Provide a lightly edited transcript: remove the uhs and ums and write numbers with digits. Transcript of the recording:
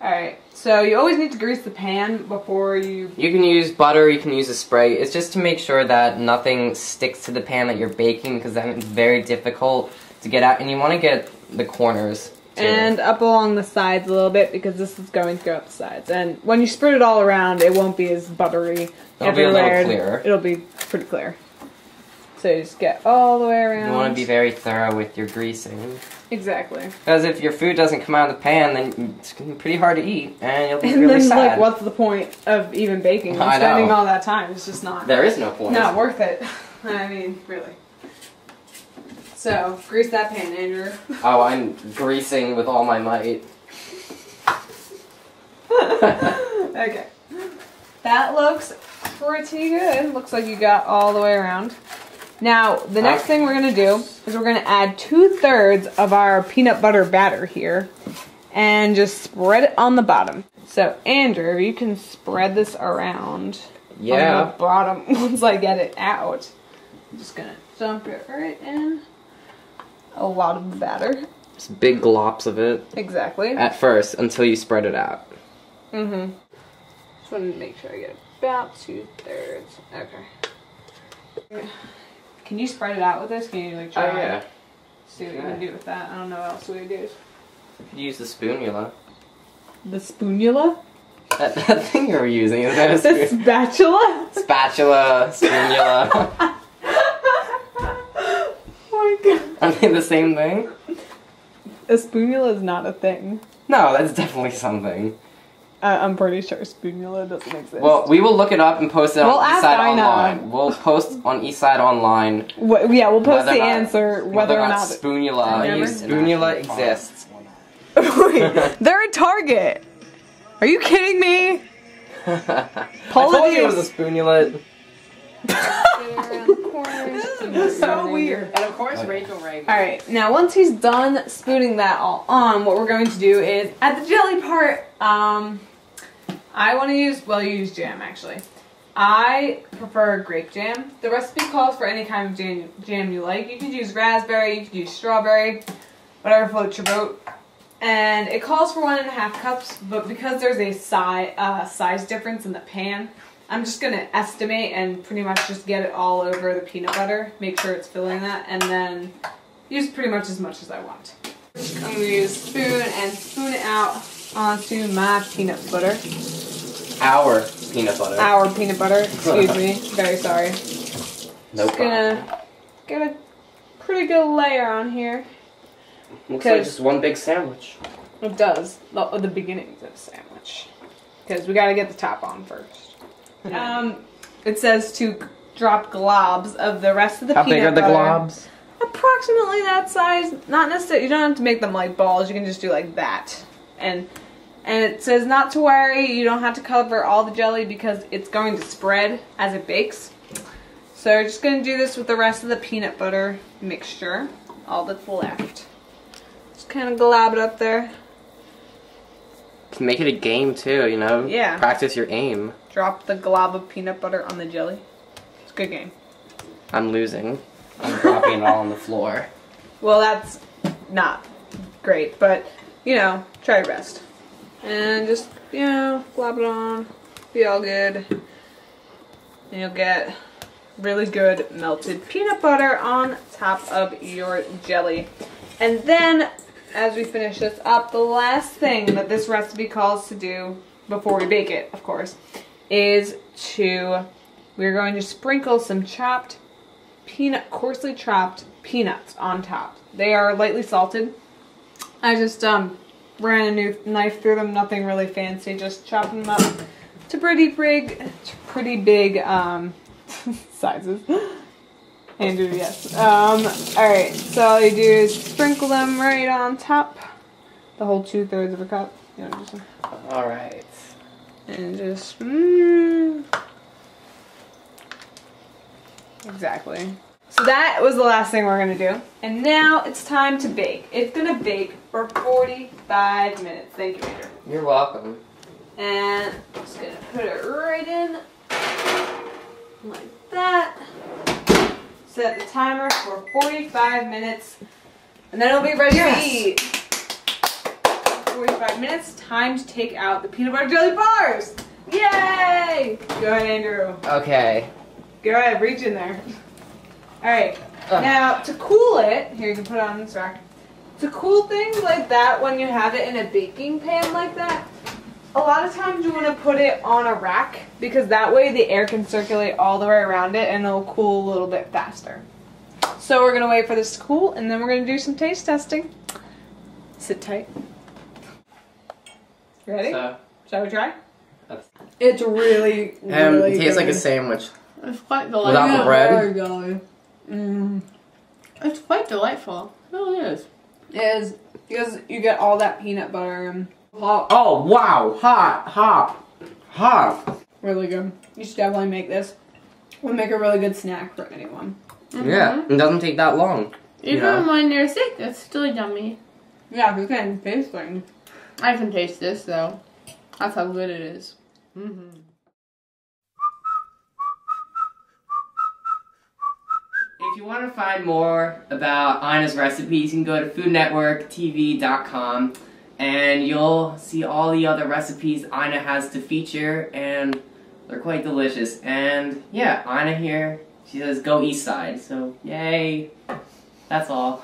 Alright, so you always need to grease the pan before you... You can use butter, you can use a spray. It's just to make sure that nothing sticks to the pan that you're baking, because then it's very difficult to get out. And you want to get the corners, too. And up along the sides a little bit, because this is going to go up the sides. And when you spread it all around, it won't be as buttery It'll be a little clearer. It'll be pretty clear. So you just get all the way around. You want to be very thorough with your greasing. Exactly. Because if your food doesn't come out of the pan, then it's going to be pretty hard to eat, and you'll be really sad. Like, what's the point of even baking and spending all that time? It's just not... There is no point. Not worth it. I mean, really. So, grease that pan, Andrew. Oh, I'm greasing with all my might. Okay. That looks pretty good. Looks like you got all the way around. Now, the next thing we're going to do is we're going to add 2/3 of our peanut butter batter here and just spread it on the bottom. So, Andrew, you can spread this around on the bottom once I get it out. I'm just going to dump it right in. A lot of the batter. Just big glops of it. Exactly. At first, until you spread it out. Mm-hmm. Just want to make sure I get about 2/3. Okay. Can you spread it out with this? Can you like try? Oh yeah. See what you can do with that. I don't know what else we do. You could use the spoonula. The spoonula? That thing you're using, is that a spoon? The spatula? Spatula, spoonula. Oh my god. Are they the same thing? A spoonula is not a thing. No, that's definitely something. I'm pretty sure spoonula doesn't exist. Well, we will look it up and post it on EastsideOnline. We'll post on EastsideOnline. Yeah, we'll post the answer whether or not spoonula exists. Wait, they're at Target. Are you kidding me? I told you it was a spoonula. This is so weird. And of course, Rachel Ray. Alright, now once he's done spooning that all on, what we're going to do is, at the jelly part, I want to use, well, you use jam actually. I prefer grape jam. The recipe calls for any kind of jam you like. You could use raspberry, you could use strawberry, whatever floats your boat. And it calls for 1.5 cups, but because there's a size difference in the pan, I'm just going to estimate and pretty much just get it all over the peanut butter. Make sure it's filling that, and then use pretty much as I want. I'm going to use a spoon and spoon it out onto my peanut butter. Our peanut butter. Our peanut butter, excuse me. Very sorry. No problem. Just going to get a pretty good layer on here. Looks like just one big sandwich. It does. The beginnings of a sandwich. Because we got to get the top on first. It says to drop globs of the rest of the peanut butter. How big are the globs? Approximately that size. Not necessarily. You don't have to make them like balls. You can just do like that. And it says not to worry. You don't have to cover all the jelly because it's going to spread as it bakes. So we're just going to do this with the rest of the peanut butter mixture. All that's left. Just kind of glob it up there. Make it a game too, you know? Yeah. Practice your aim. Drop the glob of peanut butter on the jelly. It's a good game. I'm losing. I'm dropping it all on the floor. Well, that's not great, but, you know, try your best. And just, you know, glob it on. Be all good. And you'll get really good melted peanut butter on top of your jelly. And then, as we finish this up, the last thing that this recipe calls to do, before we bake it, of course, is we're going to sprinkle some coarsely chopped peanuts on top. They are lightly salted. I just ran a new knife through them, nothing really fancy, just chopping them up to pretty big sizes. Andrew, yes. Alright, so all you do is sprinkle them right on top. The whole 2/3 of a cup. You know, just, alright. And just, exactly. So that was the last thing we're going to do. And now it's time to bake. It's going to bake for 45 minutes. Thank you, Andrew. You're welcome. And I'm just going to put it right in. Like that. Set the timer for 45 minutes. And then it'll be ready to eat. 45 minutes. Time to take out the peanut butter jelly bars. Yay! Go ahead, Andrew. Okay. Go ahead, reach in there. Alright, now to cool it, here you can put it on this rack. To cool things like that when you have it in a baking pan like that, a lot of times you want to put it on a rack because that way the air can circulate all the way around it and it'll cool a little bit faster. So we're going to wait for this to cool and then we're going to do some taste testing. Sit tight. You ready? Shall we try? It's really, really it tastes like a good. sandwich. It's quite delightful. Without the bread? There we go. It's quite delightful. It really is. It is because you get all that peanut butter and hot. Oh, wow. Hot. Really good. You should definitely make this. We'll make a really good snack for anyone. Yeah, it doesn't take that long. Even when you're sick, it's still yummy. Yeah, you can taste things. I can taste this though. That's how good it is. If you want to find more about Ina's recipes, you can go to foodnetworktv.com and you'll see all the other recipes Ina has to feature, and they're quite delicious. And yeah, Ina here, she says go East Side, so yay. That's all.